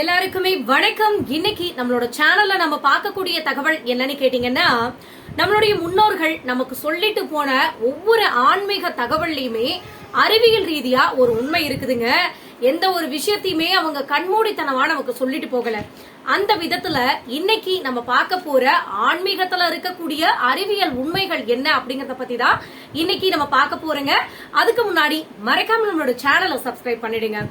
எல்லாருக்குமே வணக்கம். இன்னைக்கு நம்மளோட சேனல்ல நம்ம பார்க்கக்கூடிய தகவல் என்னன்னு கேட்டீங்கன்னா, நம்மளுடைய முன்னோர்கள் நமக்கு சொல்லிட்டு போன ஒவ்வொரு ஆன்மீக தகவல்லையுமே அறிவியல் ரீதியா ஒரு உண்மை இருக்குதுங்க. எந்த ஒரு விஷயத்தையுமே அவங்க கண்மூடித்தனமா நமக்கு சொல்லிட்டு போகல. அந்த விதத்துல இன்னைக்கு நம்ம பார்க்க போற ஆன்மீகத்துல இருக்கக்கூடிய அறிவியல் உண்மைகள் என்ன அப்படிங்கறத பத்தி தான் இன்னைக்கு நம்ம பார்க்க போறோங்க. அதுக்கு முன்னாடி மறக்காம நம்மளோட சேனலை சப்ஸ்கிரைப் பண்ணிடுங்க.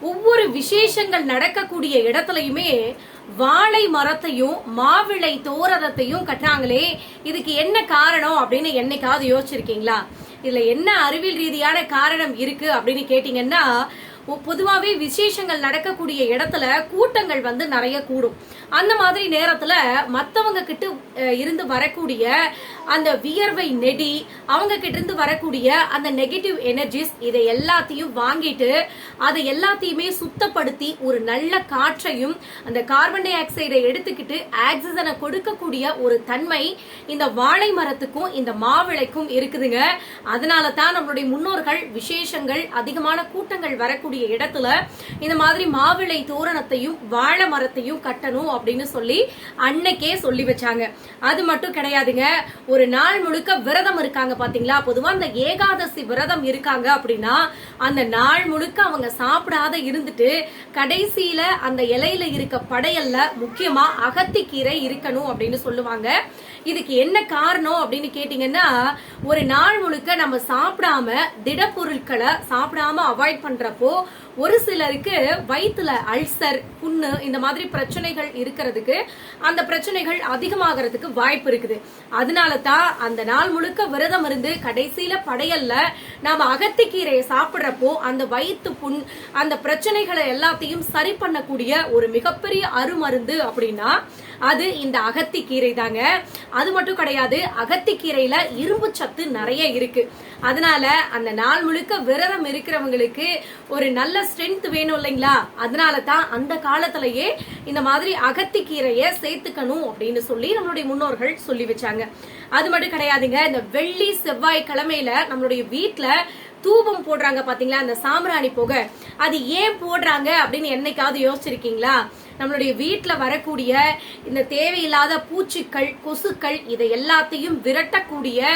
ஒவ்வொரு விசேஷங்கள் நடக்கக்கூடிய இடத்துலயுமே வாழை மரத்தையும் மாவிளை தோரணத்தையும் கட்டுறாங்களே, இதுக்கு என்ன காரணம் அப்படின்னு என்னைக்காவது யோசிச்சிருக்கீங்களா? இதுல என்ன அறிவியல் ரீதியான காரணம் இருக்கு அப்படின்னு கேட்டீங்கன்னா, பொதுவாவே விசேஷங்கள் நடக்கக்கூடிய இடத்துல கூட்டங்கள் வந்து நிறைய கூடும். அந்த மாதிரி நேரத்துல மத்தவங்க கிட்ட இருந்து வரக்கூடிய அந்த வியர்வை நெடி, அவங்க கிட்ட இருந்து வரக்கூடிய அந்த நெகட்டிவ் எனர்ஜிஸ், இதை எல்லாத்தையும் வாங்கிட்டு அதை எல்லாத்தையுமே சுத்தப்படுத்தி ஒரு நல்ல காற்றையும் அந்த கார்பன் டை ஆக்சைடை எடுத்துக்கிட்டு ஆக்சிஜனை கொடுக்கக்கூடிய ஒரு தன்மை இந்த வாழை மரத்துக்கும் இந்த மாவிளைக்கும் இருக்குதுங்க. அதனால தான் நம்மளுடைய முன்னோர்கள் விசேஷங்கள் அதிகமான கூட்டங்கள் வரக்கூடிய இடத்துல இந்த மாதிரி மாவிளை தோரணத்தையும் வாழை மரத்தையும் கட்டணும் அப்படின்னு சொல்லி அன்னைக்கே சொல்லி வச்சாங்க. அது மட்டும் கிடையாதுங்க, ஒரு நாள் முழுக்க விரதம் இருக்காங்க பாத்தீங்களா. பொதுவா அந்த ஏகாதசி விரதம் இருக்காங்க அப்படின்னா அந்த நாள் முழுக்க அவங்க சாப்பிடாத இருந்துட்டு கடைசியில அந்த இலையில இருக்க படையல்ல முக்கியமா அகத்திக்கீரை இருக்கணும் அப்படின்னு சொல்லுவாங்க. இதுக்கு என்ன காரணம் அப்படின்னு கேட்டீங்கன்னா, ஒரு நாள் முழுக்க நம்ம சாப்பிடாம திடப்பொருட்களை சாப்பிடாம அவாய்ட் பண்றப்போ ஒரு சிலருக்கு வயிற்றுல அல்சர், புண்ணு இந்த மாதிரி பிரச்சனைகள் இருக்கிறதுக்கு, அந்த பிரச்சனைகள் அதிகமாகிறதுக்கு வாய்ப்பு இருக்குது. அதனால தான் அந்த நாள் முழுக்க விரதம் இருந்து கடைசியில படையல்ல நாம அகத்திக்கீரையை சாப்பிடுறப்போ அந்த வயிற்று புண், அந்த பிரச்சனைகளை எல்லாத்தையும் சரி பண்ணக்கூடிய ஒரு மிகப்பெரிய அருமருந்து அப்படின்னா அது இந்த அகத்திக்கீரை தாங்க. அது மட்டும் கிடையாது, அகத்திக்கீரையில இரும்பு சத்து நிறைய இருக்கு. அதனால அந்த நாள் முழுக்க விரதம் இருக்கிறவங்களுக்கு ஒரு நல்ல ஸ்ட்ரென்த் வேணும் இல்லைங்களா. அதனால தான் அந்த காலத்திலேயே இந்த மாதிரி அகத்திக்கீரையை சேர்த்துக்கணும் அப்படின்னு சொல்லி நம்மளுடைய முன்னோர்கள் சொல்லி வச்சாங்க. அது மட்டும் கிடையாதுங்க, இந்த வெள்ளி செவ்வாய் கிழமையில நம்மளுடைய வீட்டுல தூபம் போடுறாங்க பாத்தீங்களா, அந்த சாம்பிராணி புகை, அது ஏன் போடுறாங்க அப்படின்னு என்னைக்காவது யோசிச்சிருக்கீங்களா? நம்மளுடைய வீட்டுல வரக்கூடிய இந்த தேவையில்லாத பூச்சிகள், கொசுக்கள், இதை எல்லாத்தையும் விரட்டக்கூடிய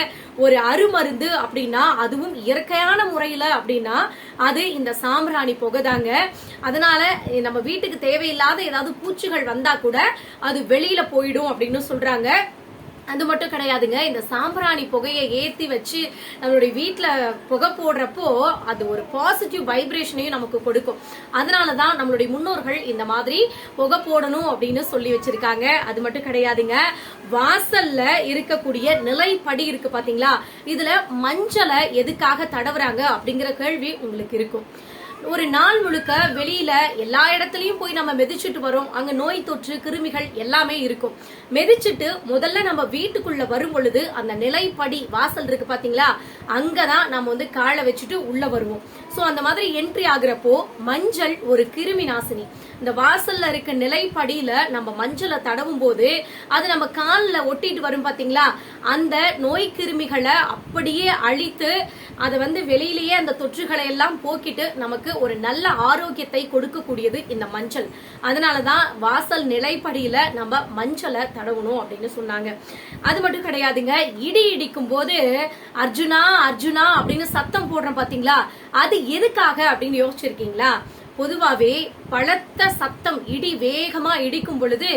ஒரு அருமருந்து அப்படின்னா, அதுவும் இயற்கையான முறையில அப்படின்னா அது இந்த சாம்பிராணி புகை தாங்க. அதனால நம்ம வீட்டுக்கு தேவையில்லாத ஏதாவது பூச்சிகள் வந்தா கூட அது வெளியில போயிடும் அப்படின்னு சொல்றாங்க. அது மட்டும் கிடையாதுங்க, இந்த சாம்பிராணி புகையை ஏத்தி வச்சு நம்மளுடைய வீட்டுல புகை போடுறப்போ அது ஒரு பாசிட்டிவ் வைப்ரேஷனையும் நமக்கு கொடுக்கும். அதனாலதான் நம்மளுடைய முன்னோர்கள் இந்த மாதிரி புகை போடணும் அப்படின்னு சொல்லி வச்சிருக்காங்க. அது மட்டும் கிடையாதுங்க, வாசல்ல இருக்கக்கூடிய நிலைப்படி இருக்கு பாத்தீங்களா, இதுல மஞ்சளை எதுக்காக தடவுறாங்க அப்படிங்கிற கேள்வி உங்களுக்கு இருக்கும். ஒரு நாள் முழுக்க வெளியில எல்லா இடத்துலயும் போய் நம்ம மெதிச்சுட்டு வரோம். அங்க நோய் தொற்று, கிருமிகள் எல்லாமே இருக்கும். மெதிச்சுட்டு முதல்ல நம்ம வீட்டுக்குள்ள வரும் பொழுது அந்த நிலைப்படி வாசல் இருக்கு பாத்தீங்களா, அங்கதான் நம்ம வந்து காலை வச்சுட்டு உள்ள வருவோம். சோ அந்த மாதிரி என்ட்ரி ஆகுறப்போ மஞ்சள் ஒரு கிருமி நாசினி. இந்த வாசல்ல இருக்க நிலைப்படியில நம்ம மஞ்சளை தடவும் போது அது நம்ம காலில் ஒட்டிட்டு வரும் பாத்தீங்களா, அந்த நோய் கிருமிகளை அப்படியே அழித்து அதை வந்து வெளியிலேயே அந்த தொற்றுகளை எல்லாம் போக்கிட்டு நமக்கு ஒரு நல்ல ஆரோக்கியத்தை கொடுக்கக்கூடியது இந்த மஞ்சள். அதனாலதான் வாசல் நிலைப்படியில நம்ம மஞ்சளை தடவணும் அப்படின்னு சொன்னாங்க. அது மட்டும் கிடையாதுங்க, இடி இடிக்கும் போது அர்ஜுனா அர்ஜுனா அப்படின்னு சத்தம் போடுறோம் பாத்தீங்களா, அது எதுக்காக அப்படின்னு யோசிச்சிருக்கீங்களா? பொதுவாவே பலத்த சத்தம், இடி வேகமா இடிக்கும் பொழுது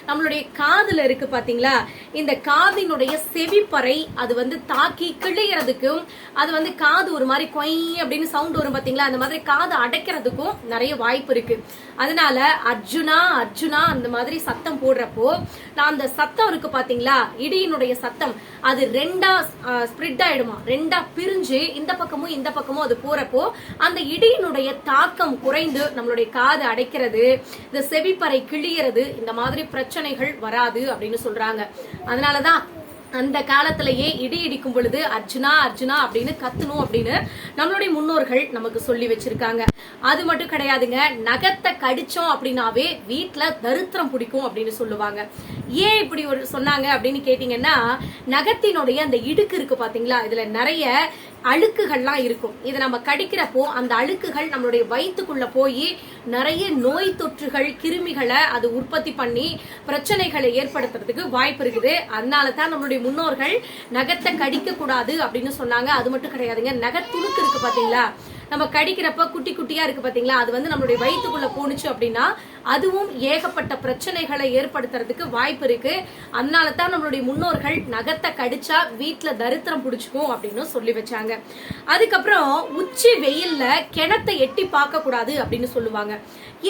நம்மளுடைய காதுல இருக்கு பாத்தீங்களா, இந்த காதினுடைய செவிப்பறை அது வந்து தாக்கி கிழியறதுக்கும், அது வந்து காது ஒரு மாதிரி கொய் அப்படின்னு சவுண்ட் வரும் பாத்தீங்களா, அந்த மாதிரி காது அடைக்கிறதுக்கும் நிறைய வாய்ப்பு இருக்கு. அதனால அர்ஜுனா அர்ஜுனா அந்த மாதிரி சத்தம் போடுறப்போ அந்த சத்தம் இருக்கு பாத்தீங்களா, இடியினுடைய சத்தம் அது ரெண்டா ஸ்ப்ரிட் ஆயிடுமா, ரெண்டா பிரிஞ்சு இந்த பக்கமும் இந்த பக்கமும் அது போறப்போ அந்த இடியினுடைய தாக்கம் குறைந்து நம்மளுடைய காது அடைக்கிறது, இந்த செவிப்பறை கிழியறது, இந்த மாதிரி பிரச்சனைகள் வராது அப்படின்னு சொல்றாங்க. அதனாலதான் அந்த காலத்திலேயே இடி இடிக்கும் பொழுது அர்ஜுனா அர்ஜுனா அப்படின்னு கத்தணும் அப்படின்னு நம்மளுடைய முன்னோர்கள் நமக்கு சொல்லி வச்சிருக்காங்க. அது மட்டும் கிடையாதுங்க, நகத்தை கடிச்சோம் அப்படின்னாவே வீட்டுல தரித்திரம் பிடிக்கும் அப்படின்னு சொல்லுவாங்க. ஏன் இப்படி ஒரு சொன்னாங்க அப்படின்னு கேட்டீங்கன்னா, நகத்தினுடைய அந்த இடுக்கு இருக்கு பாத்தீங்களா, இதுல நிறைய அழுக்குகள்லாம் இருக்கும். இதை நம்ம கடிக்கிறப்போ அந்த அழுக்குகள் நம்மளுடைய வயிற்றுக்குள்ள போய் நிறைய நோய் தொற்றுகள் கிருமிகளை அது உற்பத்தி பண்ணி பிரச்சனைகளை ஏற்படுத்துறதுக்கு வாய்ப்பு இருக்குது. அதனாலதான் நம்மளுடைய முன்னோர்கள் நகத்தை கடிக்க கூடாது அப்படின்னு சொன்னாங்க. அது மட்டும் கிடையாதுங்க, நகத்துணுக்கு இருக்கு பாத்தீங்களா, நம்ம கடிக்கிறப்ப குட்டி குட்டியா இருக்கு பாத்தீங்களா, அது வந்து நம்மளுடைய வயிற்றுக்குள்ள போனுச்சு அப்படின்னா அதுவும் ஏகப்பட்ட பிரச்சனைகளை ஏற்படுத்துறதுக்கு வாய்ப்பு இருக்கு. அதனாலதான் நம்மளுடைய முன்னோர்கள் நகத்தை கடிச்சா வீட்டுல தரித்திரம் பிடிச்சுக்கும் அப்படின்னு சொல்லி வச்சாங்க. அதுக்கப்புறம் உச்சி வெயில்ல கிணத்தை எட்டி பார்க்க கூடாது அப்படின்னு சொல்லுவாங்க.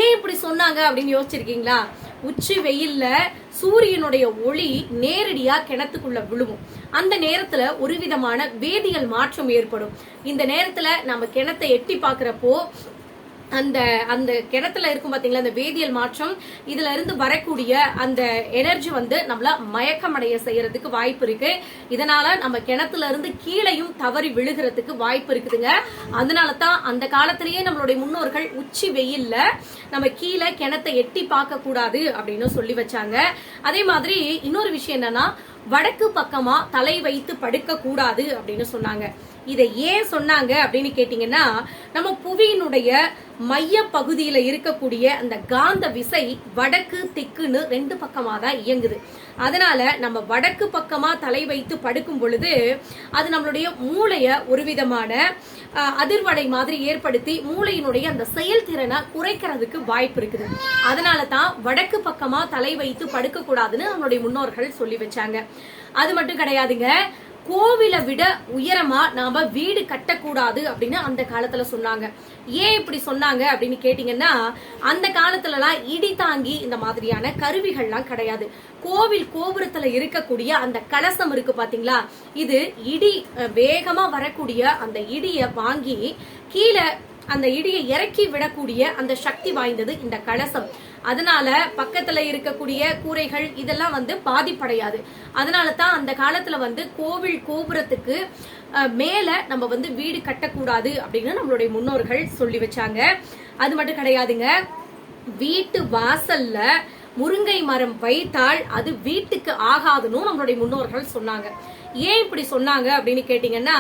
ஏன் இப்படி சொன்னாங்க அப்படின்னு யோசிச்சிருக்கீங்களா? உச்சி வெயில்ல சூரியனுடைய ஒளி நேரடியா கிணத்துக்குள்ள விழுவும். அந்த நேரத்துல ஒரு விதமான வேதியியல் மாற்றம் ஏற்படும். இந்த நேரத்துல நம்ம கிணத்தை எட்டி பாக்குறப்போ அந்த அந்த கிணத்துல இருக்கும் பாத்தீங்களா, அந்த வேதியியல் மாற்றம், இதுல இருந்து வரக்கூடிய அந்த எனர்ஜி வந்து நம்மள மயக்கமடைய செய்யறதுக்கு வாய்ப்பு இருக்கு. இதனால நம்ம கிணத்துல இருந்து கீழையும் தவறி விழுகிறதுக்கு வாய்ப்பு இருக்குதுங்க. அதனாலதான் அந்த காலத்திலேயே நம்மளுடைய முன்னோர்கள் உச்சி வெயில்ல நம்ம கீழே கிணத்தை எட்டி பார்க்க கூடாது அப்படின்னு சொல்லி வச்சாங்க. அதே மாதிரி இன்னொரு விஷயம் என்னன்னா, வடக்கு பக்கமா தலை வைத்து படுக்க கூடாது அப்படின்னு சொன்னாங்க. இதை ஏன் சொன்னாங்க அப்படின்னு கேட்டீங்கன்னா, நம்ம புவியினுடைய மைய பகுதியில இருக்கக்கூடிய அந்த காந்த விசை வடக்கு தெக்குன்னு ரெண்டு பக்கமா தான் இயங்குது. அதனால நம்ம வடக்கு பக்கமா தலை வைத்து படுக்கும் பொழுது அது நம்மளுடைய மூளைய ஒரு விதமான அதிர்வடை மாதிரி ஏற்படுத்தி மூளையினுடைய அந்த செயல்திறனை குறைக்கிறதுக்கு வாய்ப்பு இருக்குது. அதனால தான் வடக்கு பக்கமா தலை வைத்து படுக்க கூடாதுன்னு நம்மளுடைய முன்னோர்கள் சொல்லி வச்சாங்க. அது மட்டும் கிடையாதுங்க, கோவிலை விட உயரமா நாம வீடு கட்டக்கூடாது அப்படின்னு அந்த காலத்துல சொன்னாங்க. ஏன் இப்படி சொன்னாங்க அப்படின்னு கேட்டீங்கன்னா, அந்த காலத்துல எல்லாம் இடி தாங்கி இந்த மாதிரியான கருவிகள்லாம் கிடையாது. கோவில் கோபுரத்துல இருக்கக்கூடிய அந்த கலசம் இருக்கு பாத்தீங்களா, இது இடி வேகமா வரக்கூடிய அந்த இடிய வாங்கி கீழே அந்த இடியை இறக்கி விடக்கூடிய அந்த சக்தி வாய்ந்தது இந்த கலசம். அதனால பக்கத்துல இருக்கக்கூடிய கூரைகள் இதெல்லாம் வந்து பாதிப்படையாது. அதனால தான் அந்த காலத்துல வந்து கோவில் கோபுரத்துக்கு மேல நம்ம வந்து வீடு கட்டக்கூடாது அப்படின்னு நம்மளுடைய முன்னோர்கள் சொல்லி வச்சாங்க. அது மட்டும் கிடையாதுங்க, வீட்டு வாசல்ல முருங்கை மரம் வைத்தால் அது வீட்டுக்கு ஆகாதுன்னு நம்மளுடைய முன்னோர்கள் சொன்னாங்க. ஏன் இப்படி சொன்னாங்க அப்படின்னு கேட்டீங்கன்னா,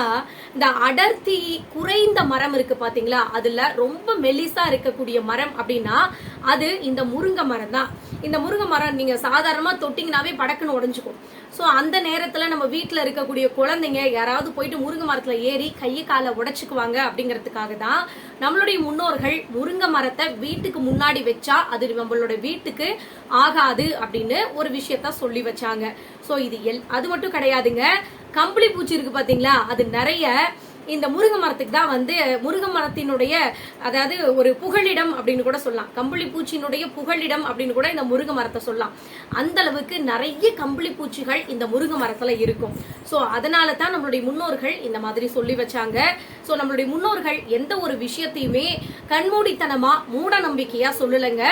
இந்த அடர்த்தி குறைந்த மரம் இருக்கு பாத்தீங்களா, அதுல ரொம்ப மெல்லிசா இருக்கக்கூடிய மரம் அப்படின்னா அது இந்த முருங்கை மரம் தான். இந்த முருங்கை மரம் நீங்க சாதாரணமா தொட்டிங்கனாவே படக்குன்னு உடைஞ்சுக்கும். சோ அந்த நேரத்துல நம்ம வீட்டுல இருக்கக்கூடிய குழந்தைங்க யாராவது போயிட்டு முருங்கை மரத்துல ஏறி கையை காலை உடைச்சுக்குவாங்க அப்படிங்கறதுக்காக தான் நம்மளுடைய முன்னோர்கள் முருங்கை மரத்தை வீட்டுக்கு முன்னாடி வச்சா அது நம்மளோட வீட்டுக்கு ஆகாது அப்படின்னு ஒரு விஷயத்த சொல்லி வச்சாங்க. சோ இது அது மட்டும் கிடையாதுங்க, கம்பளி பூச்சி இருக்கு பாத்தீங்களா, அது நிறைய இந்த முருங்கை மரத்துக்கு தான் வந்து முருங்கை மரத்தினுடைய அதாவது ஒரு புகலிடம் அப்படின்னு கூட சொல்லலாம். கம்பளி பூச்சியினுடைய புகலிடம் அப்படின்னு கூட இந்த முருங்கை மரத்தை சொல்லலாம். அந்த அளவுக்கு நிறைய கம்பளி பூச்சிகள் இந்த முருங்கை மரத்துல இருக்கும். சோ அதனால தான் நம்மளுடைய முன்னோர்கள் இந்த மாதிரி சொல்லி வச்சாங்க. சோ நம்மளுடைய முன்னோர்கள் எந்த ஒரு விஷயத்தையுமே கண்மூடித்தனமா மூட நம்பிக்கையா சொல்லலைங்க.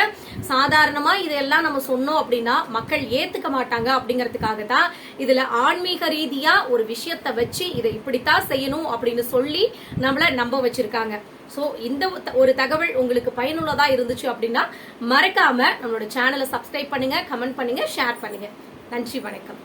சாதாரணமா இதெல்லாம் நம்ம சொன்னோம் அப்படின்னா மக்கள் ஏத்துக்க மாட்டாங்க அப்படிங்கறதுக்காக தான் இதுல ஆன்மீக ரீதியா ஒரு விஷயத்தை வச்சு இதை இப்படித்தான் செய்யணும் அப்படின்னு சொல்லி நம்மள நம்ப வச்சிருக்காங்க. சோ இந்த ஒரு தகவல் உங்களுக்கு பயனுள்ளதா இருந்துச்சு அப்படின்னா மறக்காம நம்மளோட சேனலை சப்ஸ்கிரைப் பண்ணுங்க, கமெண்ட் பண்ணுங்க, ஷேர் பண்ணுங்க. நன்றி, வணக்கம்.